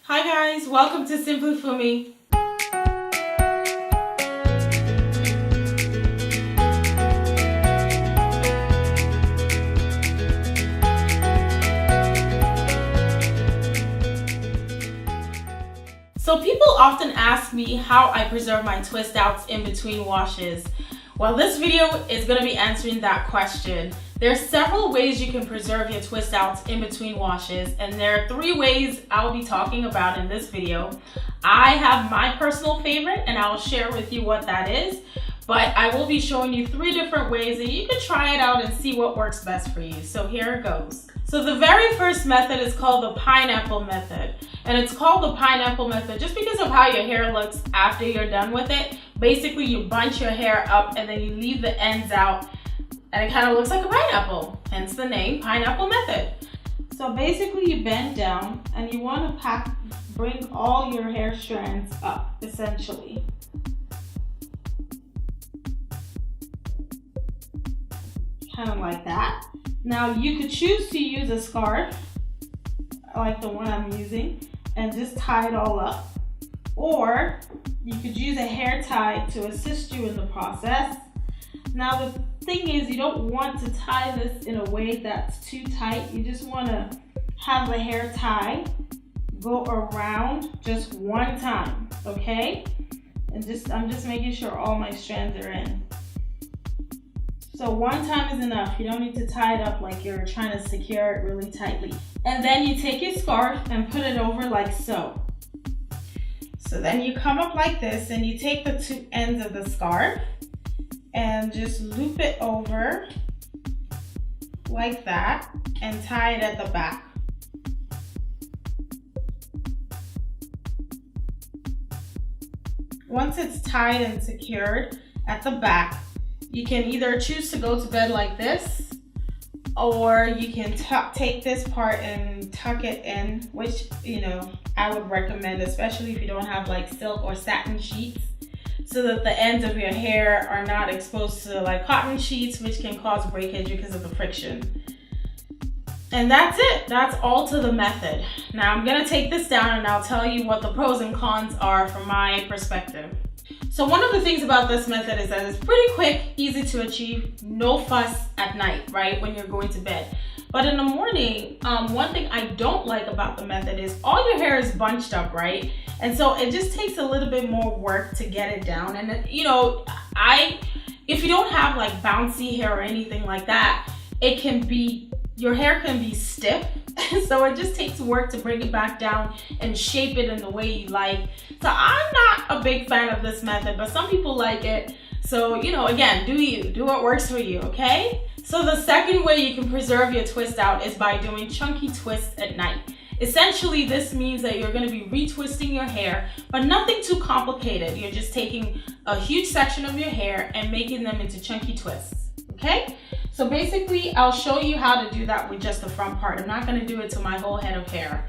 Hi guys, welcome to SimplyFunmi. So people often ask me how I preserve my twist outs in between washes. Well, this video is going to be answering that question. There are several ways you can preserve your twist outs in between washes, and there are 3 ways I'll be talking about in this video. I have my personal favorite and I'll share with you what that is, but I will be showing you 3 different ways and you can try it out and see what works best for you. So here it goes. So the very first method is called the pineapple method. And it's called the pineapple method just because of how your hair looks after you're done with it. Basically, you bunch your hair up and then you leave the ends out and it kind of looks like a pineapple, hence the name pineapple method. So basically you bend down and you want to bring all your hair strands up, essentially. Kind of like that. Now you could choose to use a scarf, like the one I'm using, and just tie it all up. Or you could use a hair tie to assist you in the process. Now the thing is, you don't want to tie this in a way that's too tight. You just want to have the hair tie go around just one time, okay? And I'm just making sure all my strands are in. So one time is enough. You don't need to tie it up like you're trying to secure it really tightly. And then you take your scarf and put it over like so. So then you come up like this and you take the 2 ends of the scarf and just loop it over like that and tie it at the back. Once it's tied and secured at the back, you can either choose to go to bed like this, or you can take this part and tuck it in, which, I would recommend, especially if you don't have like silk or satin sheets, so that the ends of your hair are not exposed to like cotton sheets, which can cause breakage because of the friction. And that's it. That's all to the method. Now I'm gonna take this down and I'll tell you what the pros and cons are from my perspective. So one of the things about this method is that it's pretty quick, easy to achieve, no fuss at night, right, when you're going to bed. But in the morning, one thing I don't like about the method is all your hair is bunched up, right? And so it just takes a little bit more work to get it down. And if you don't have like bouncy hair or anything like that, your hair can be stiff. So it just takes work to bring it back down and shape it in the way you like. So I'm not a big fan of this method, but some people like it. So, again, do what works for you, okay? So the second way you can preserve your twist out is by doing chunky twists at night. Essentially, this means that you're going to be retwisting your hair, but nothing too complicated. You're just taking a huge section of your hair and making them into chunky twists, okay? So basically, I'll show you how to do that with just the front part. I'm not going to do it to my whole head of hair.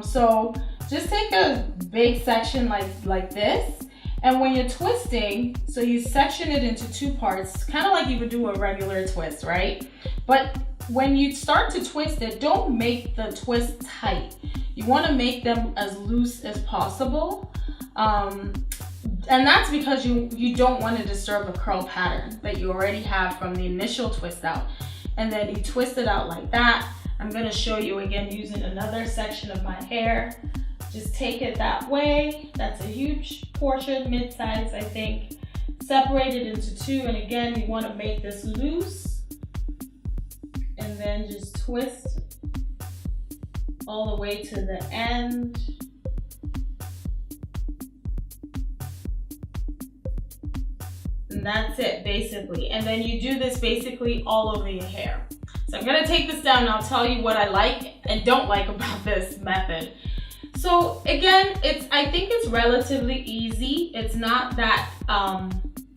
So just take a big section like this, and when you're twisting, so you section it into 2 parts, kind of like you would do a regular twist, right? But when you start to twist it, don't make the twist tight. You want to make them as loose as possible. And that's because you don't want to disturb the curl pattern that you already have from the initial twist out. And then you twist it out like that. I'm going to show you again using another section of my hair. Just take it that way. That's a huge portion, mid-size, I think. Separate it into 2, and again, you want to make this loose. And then just twist all the way to the end. And that's it, basically. And then you do this basically all over your hair. So I'm gonna take this down and I'll tell you what I like and don't like about this method. So again, I think it's relatively easy. It's not that,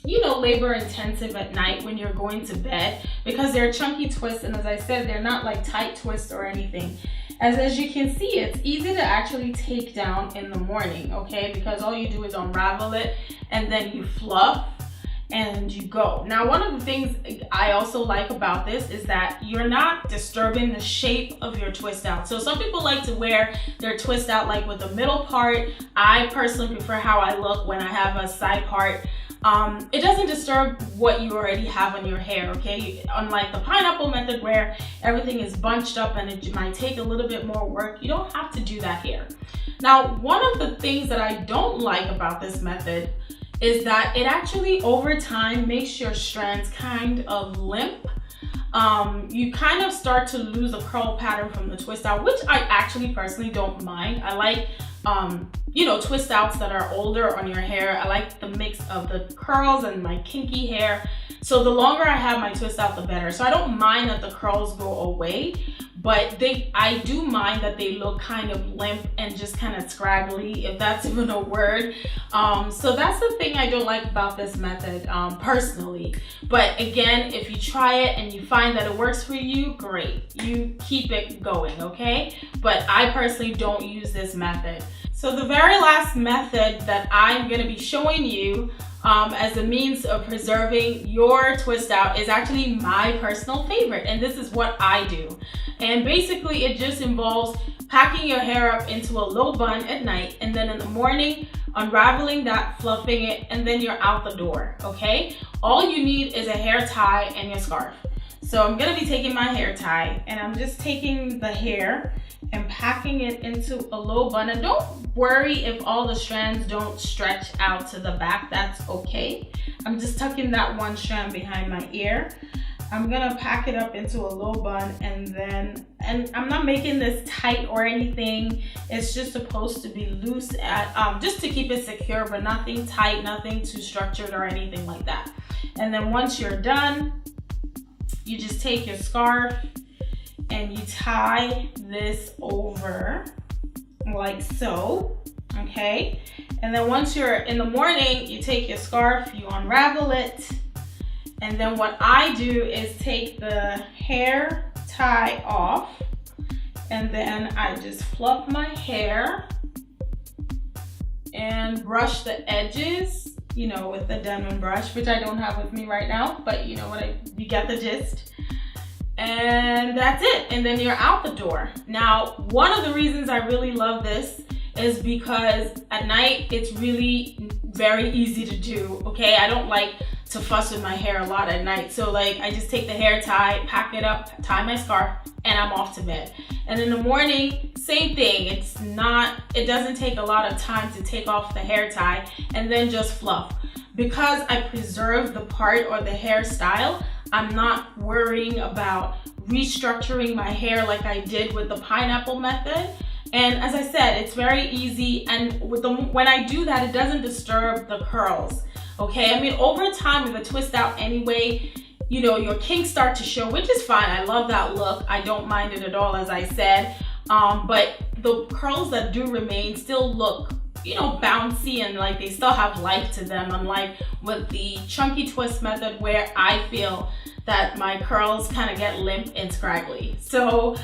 labor intensive at night when you're going to bed, because they're chunky twists, and as I said, they're not like tight twists or anything. As you can see, it's easy to actually take down in the morning, okay? Because all you do is unravel it and then you fluff. and you go. Now, one of the things I also like about this is that you're not disturbing the shape of your twist out. So some people like to wear their twist out like with the middle part. I personally prefer how I look when I have a side part. It doesn't disturb what you already have on your hair, okay? Unlike the pineapple method where everything is bunched up and it might take a little bit more work, you don't have to do that here. Now, one of the things that I don't like about this method is that it actually over time makes your strands kind of limp. You kind of start to lose a curl pattern from the twist out, which I actually personally don't mind. I like you know, twist outs that are older on your hair. I like the mix of the curls and my kinky hair. So the longer I have my twist out, the better. So I don't mind that the curls go away, but I do mind that they look kind of limp and just kind of scraggly, if that's even a word. So that's the thing I don't like about this method, personally. But again, if you try it and you find that it works for you, great. You keep it going, okay? But I personally don't use this method. So the very last method that I'm gonna be showing you as a means of preserving your twist out is actually my personal favorite, and this is what I do. And basically it just involves packing your hair up into a low bun at night, and then in the morning unraveling that, fluffing it, and then you're out the door, okay? All you need is a hair tie and your scarf. So I'm gonna be taking my hair tie and I'm just taking the hair and packing it into a low bun. And don't worry if all the strands don't stretch out to the back, that's okay. I'm just tucking that one strand behind my ear. I'm gonna pack it up into a low bun, and I'm not making this tight or anything. It's just supposed to be loose just to keep it secure, but nothing tight, nothing too structured or anything like that. And then once you're done, you just take your scarf and you tie this over like so, okay? And then once you're in the morning, you take your scarf, you unravel it, and then what I do is take the hair tie off, and then I just fluff my hair and brush the edges, you know, with the Denman brush, which I don't have with me right now, but you know what, you get the gist. And that's it, and then you're out the door. Now, one of the reasons I really love this is because at night it's really very easy to do, okay? I don't like to fuss with my hair a lot at night, so like I just take the hair tie, pack it up, tie my scarf, and I'm off to bed. And in the morning, same thing. It doesn't take a lot of time to take off the hair tie and then just fluff. Because I preserve the part or the hairstyle, I'm not worrying about restructuring my hair like I did with the pineapple method. And as I said, it's very easy, and when I do that, it doesn't disturb the curls, okay? I mean, over time with a twist out anyway, you know, your kinks start to show, which is fine. I love that look. I don't mind it at all, as I said. But the curls that do remain still look, you know, bouncy and like they still have life to them, unlike with the chunky twist method where I feel that my curls kind of get limp and scraggly. So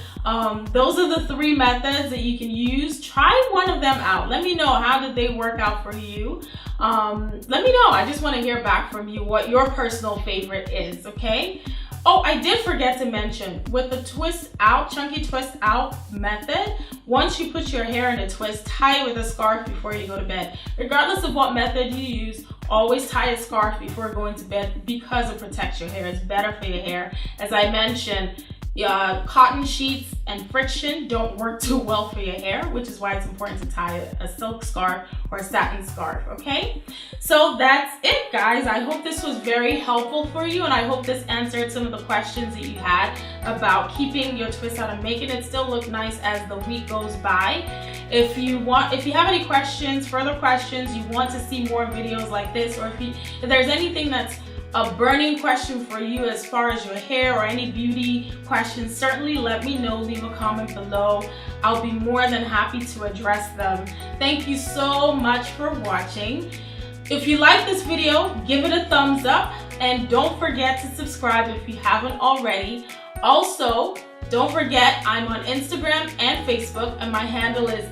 those are the 3 methods that you can use. Try one of them out. Let me know, how did they work out for you? Let me know. I just want to hear back from you what your personal favorite is, okay? Oh, I did forget to mention, with the twist out, chunky twist out method, once you put your hair in a twist, tie it with a scarf before you go to bed. Regardless of what method you use, always tie a scarf before going to bed because it protects your hair. It's better for your hair. As I mentioned, cotton sheets and friction don't work too well for your hair, which is why it's important to tie a silk scarf or a satin scarf, okay? So that's it, guys. I hope this was very helpful for you, and I hope this answered some of the questions that you had about keeping your twist out and making it still look nice as the week goes by. If you have any questions, further questions, you want to see more videos like this, or if there's anything that's a burning question for you as far as your hair or any beauty questions, certainly let me know. Leave a comment below. I'll be more than happy to address them. Thank you so much for watching. If you like this video, give it a thumbs up, and don't forget to subscribe if you haven't already. Also, don't forget I'm on Instagram and Facebook, and my handle is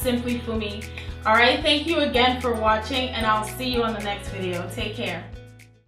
@SimplyFunmi. All right, thank you again for watching, and I'll see you on the next video. Take care.